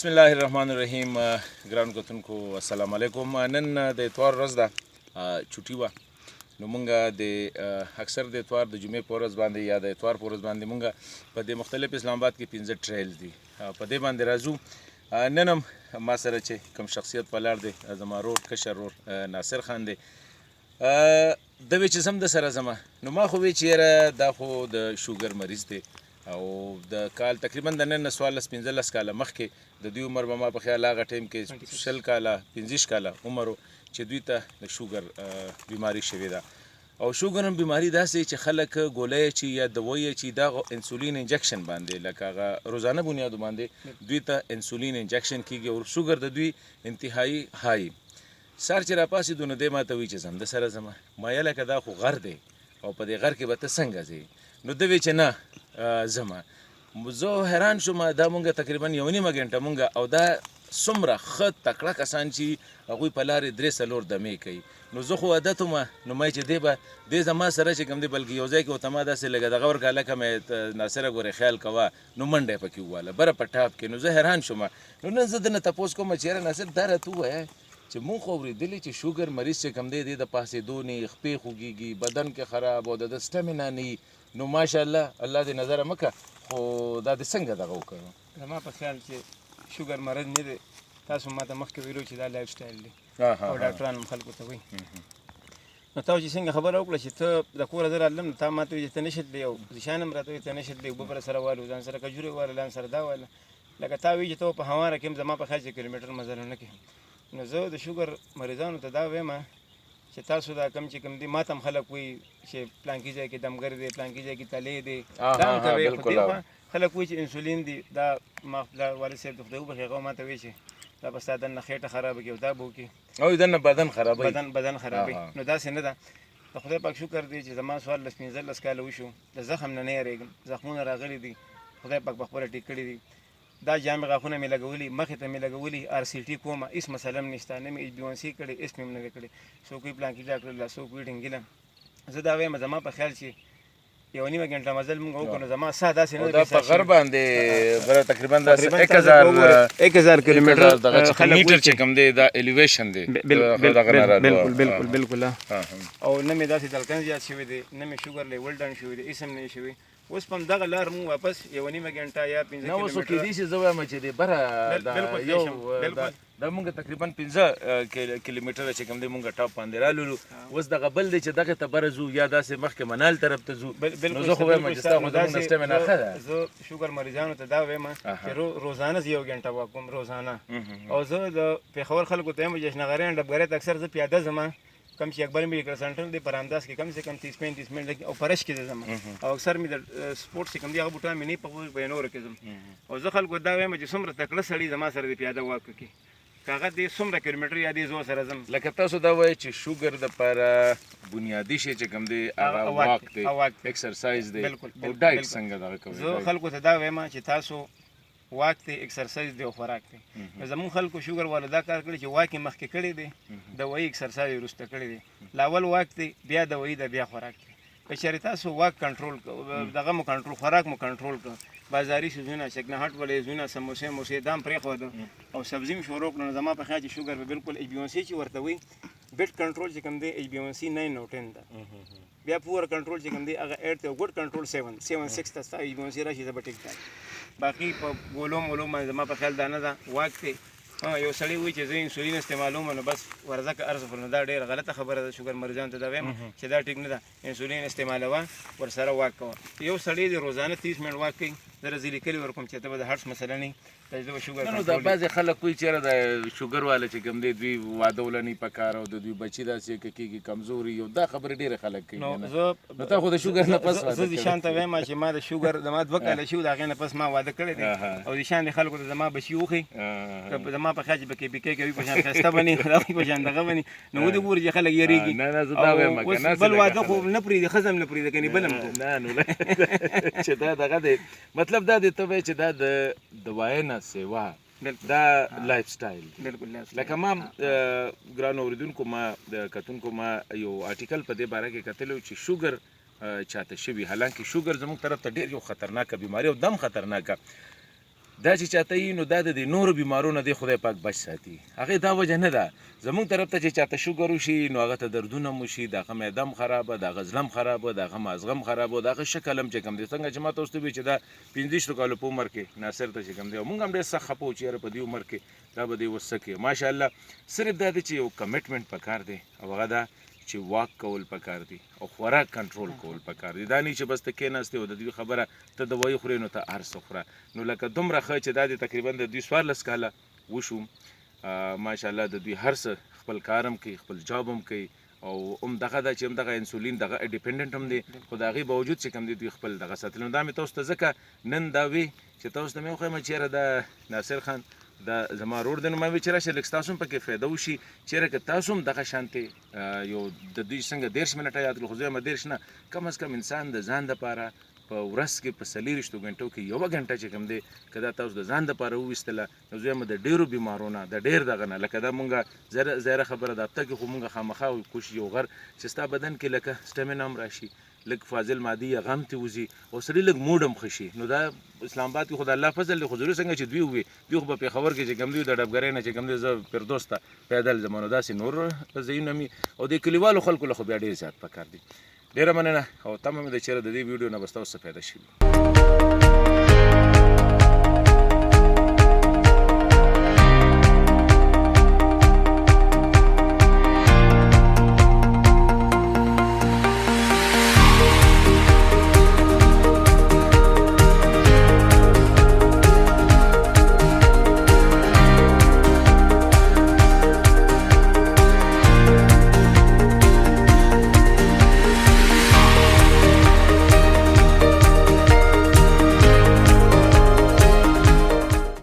بسم الله الرحمن الرحیم. ګرانو کتونکو السلام علیکم. نن د اتوار ورځ ده، چوټي وه، نو مونږ د اکثر د اتوار د جمعې په ورځ باندې یا د اتوار په ورځ باندې مونږ په د مختلف اسلام آباد کې 15 ټریل دي په دې باندې راځو. نن هم ما سره چې کوم شخصیت ولاړ دی زما ورور کشر ورور ناصر خان دی. د وی چې زم د سره زما نو ما خو وی چې یاره دا خو د شوګر مریض دی او د کال تقریبا د نن 14-15 کاله مخکې د دوی عمر به ما په خیال هغه ټایم کې 20 کاله 25 کاله عمر چې دوی ته د شوګر بیماری شوې ده. او شوګر هم بیماری داسې چې خلک ګولۍ چې یا دوی چې دا انسولین انجکشن باندې لکه هغه روزانه بنیادو باندې دوی ته انسولین انجکشن کیږي او شوګر د دوی انتهایی هاي. سار چې راپاسېدو نو دی ما ته وایي چې زم د سره ځمه. ما یې لکه دا خو غر دی او په دې غر کې به ته څنګه ځې؟ نو ده وی چې نه زما. زه حیران شوم، دا مونږ تقریبا 1.5 غنټه مونږ او دا څومره ښه تکړه کسان چې هغوی په لارې 3-4 دمې کوي. نو زه خو عادت وم نو ما چې دی زما سره چې کوم دی بلکې یو ځای کې ورته ما داسې لږه دغه ورکړه لکه مې ناصره ګورې خیال کوه نو منډه یې پکې وواله بره په ټاپ کې. نو زه حیران شوم. نو نن زه دنه تپوس کوم چې یاره ناصر دا راته ووایه چې مونږ خو اورېدلي چې شوګر مریض چې کوم دی د پاسېدو نه خپې خوږېږي بدن کې خراب او د سټمینا نه. نو ماشاءالله الله دې نظره مکه خو دا دې څنګه دغه وکړو؟ زما په خیال چې شوګر مرض نه دی. تاسو ما ته مخکې ویلو چې دا لایف سټایل دی او ډاکټران هم خلکو ته وایي. نو تاسو چې څنګه خبره وکړه چې ته د کوره زه راتلم نو تا ما ته وایي چې ته نه شتلی او ذیشان هم راته وایي ته نه شتلی اوبه به راسره والو ځان سره کجورې واله ځان سره دا واله لکه تا وایي چې ته په هواره کې هم زما په خیال چې کیلومیټر مزل نه کوي. نو زه د شوګر مریضانو ته دا وایم چې تاسو دا کم چې کم دي ما ته هم خلک وایي چې پلانکي ځای کې دمګر دی پلانکي ځای کې تلې دی دا هم ته وایي. خو دې خوا خلک وایي چې انسولین دی دا ما والد صاحب د خدای وبخښي هغه ما ته وایي چې دا به ستا دننه خېټه خرابه کړي او دا به وکړي او دننه بدن خرابوي بدن خرابوي. نو داسې نه ده. د خدای پاک شکر دی چې زما 14-15 کاله وشو د زخم نه یېرېږم. زخمونه راغلي دي خدای پاک پخپله ټیک کړي دي. دا جامې غاښونه مې لګولي مخې ته مې لګولي RCT کومه هېڅ مسله هم نشته نه مې HbA1c کړې هېڅ مې هم نه دی کړې. څوک وایي پلانکي ډاکټر له څوک وایي ډنګیله. زه دا وایم زما په خیال چې 1.5 غنټه مزل مونږ وکړو نو زما ساه داسې نه ده په غر باندې بره تقریبا داسې 1000 کیلومیټر میټر چې کوم دی دا الیویشن دی. بالکل بالکل. او نه مې داسې دلکن زیات شوی دی نه مې شوګر لیول ډاون شوی دی هېڅ هم نه شوی. اوس په همدغه لار مونږ واپس 1.5 غنټه یا 15 نه اوس خو کېدای شي زه وایم چې دی بره دا مونږ تقریبا 15 کیلومیټره چې کوم دی مونږ ټاپ باندې رالولو. اوس دغه بل دی چې دغې ته بره ځو یا داسې مخکې منال طرف ته ځو. نو زه خو وایم چې ستا خو زموږ سټیمنا ښه ده. زه شوګر مریضانو ته دا وایم چې روزانه زه 1 غنټه واک کوم روزانه. او زه د پېښور خلکو ته وایم چې جشنغریان ډبګرۍ ته اکثر زه پیاده ځم کم چې اکبر میډیکل سنټر دی په رامداس کې کم سے کم 30-35 منټ او فرش کې ځم او اکثر مې د سپورټس چې کوم دی هغه بوټان مې نه په نورو کې ځم. او زه خلکو دا وایم چې څومره تکړه سړي زما سره د پیاده واک کوي کاغه دې څومره کیلومیټر یا دې زو سره ځم. لکه تاسو دا وایي چې شوګر دپاره بنیادي شی چې کوم دی هغه واک دی ایکسرسایز دی او ډایټ څنګه دغه کوئ. زه خلکو ته دا وایم چې تاسو واک دی ایکسرسایز دی او خوراک دی. زمونږ خلکو شوګر والا دا کار کړی چې واک یې مخکې کړی دی دوایي ایکسرسایز یې وروسته کړی دی. لاول واک دی بیا دوایي ده بیا خوراک دی. که چېرې تاسو واک کنټرول دغه مو کنټرول خوراک مو کنټرول کړه بازاري سیزونه چکنهټ ولېزونه سموسې موسې دا هم پرېښوده او سبزي مې شروع کړه نو زما په خیال چې شوګر به بالکل HbA1c چې ورته وایي بیټ کنټرول چې کوم دی HbA1c 9/10 ده. بیا پور کنټرول چې کوم دی هغه 8 او ګډ کنټرول 7.6 ته ستا HbA1c راشي زه به ټیک ده. باقي په ګولو مولو باندې زما په خیال دا نه ده واک دی. یو سړی وایي چې زه انسولین استعمالوم نو بس ورځکه عرض نو دا ډېره غلطه خبره ده. شوګر مریضانو ته دا وایم چې دا ټیک نه ده. انسولین استعمالوه ورسره واک کوه. یو سړی د روزانه 30 منټ واک کوي زه زه لیکلي ورکوم چې ته به د هرټس مسله نه زه به شوګر نو دا بعضې خلک وایي چې یاره د شوګر والا چې کوم دی دوی واده ولنی پکار او د دوی بچي داسې کېږي کمزوري او دا خبرې ډېرې خلک کوي. نو تا خو د شوګر نه پس زه ذیشان ته وایم چې ما د شوګر زما 2 کاله شي د هغې نه پس ما واده کړی دی او ذیشان د خلکو ته زما بچي وښي زما په خیال چې به KBK کوي په شان ښایسته بني خدای په شان دغه بني نو ودې ګوري چې خلک یېرېږي. نه نه زه دا وایم که نه بل واده خو نه پرېږدي ښځه هم نه پرېږده کنې بل هم نه نو چې دا دغه دی مطلب دا دی ته وایې چې دا د دوایۍ نه سیوا دا لایف سټایل بالکل. لکه ما ګرانو اورېدونکو ما د کتونکو ما یو آرټیکل په دې باره کې کتلی چې شوګر چاته شوي حالانکه شوګر زموږ طرف ته ډېر یو خطرناکه بیماري او دم خطرناکه دا چې چاته یي نو دا د دې نورو بیمارو نه دی خدای پاک بچ ساتي. هغې دا وجه نه ده زمونږ طرف ته چې چاته شوګر وشي نو هغه ته دردونه هم وشي، د هغه معده هم خرابه، د هغه زړه هم خرابه، د هغه مازغه هم خرابه، د هغه شکل هم چې کوم دی څنګه چې ما ته اوس وویل چې دا 25 کالو په عمر کې ناصر ته چې کوم دی مونږ هم ډېر سخت خفه وو چې یاره په دې عمر کې دا به دی اوس څه کوي. ماشاءالله صرف دا دی چې یو کمیټمنټ پکار دی او هغه دا چې واک کول پکار دي او خوراک کنټرول کول پکار دي. دا نه چې بس ته کېناستې او د دوی خبره ته دوايي خورې نو ته هر څه خوره. نو لکه دومره ښه چې دا د تقریبا د دوی 14 کاله وشو ماشاءالله د دوی هر څه خپل کار هم کوي، خپل جاب هم کوي او هم دغه دا چې هم دغه انسولین دغه ډیپینډنټ هم دی، خو د هغې باوجود چې کوم دی دوی خپل دغه ساتلی. نو دا مې تاسو ته ځکه نن دا وی چې تاسو ته مې وښیم چې یاره دا ناصر خان دا زما رور دی، نو ما وی چې راشه لږ ستاسو هم پکې فایده وشي چې یاره که تاسو هم دغه شانتې یو د دوی څنګه 30 منټه یاد کړو، خو زه یم 30 نه، کم از کم انسان د ځان دپاره په ورځ کې په 24 غنټو کې 1 غنټه چې کوم دی که دا تاسو د ځان دپاره وویستله نو زه یم د ډېرو بیمارو نه د ډېر دغه نه لکه دا مونږ ظاهره خبره ده هفته کې خو مونږ خامخا کوشش یو غر چې ستا بدن کې لکه سټمنا هم راشي، لږ فاضل مادي یا غم ته وځي او سړي لږ موډ هم ښه شي. نو دا اسلام آباد کې خو د الله فضل دی، خو ضروري څنګه چې دوی ووي دوی خو په پېښور کې چې کوم دی د ډبګرۍ نه چې کوم دی زه فردوس ته پیدل ځم نو داسې نور ځایونه مې او د کلیوالو خلکو له خو بیا ډېر زیات پکار دي. ډېره مننه او تمه مې ده چېرې د دې ویډیو نه به ستاسو څه فایده شي.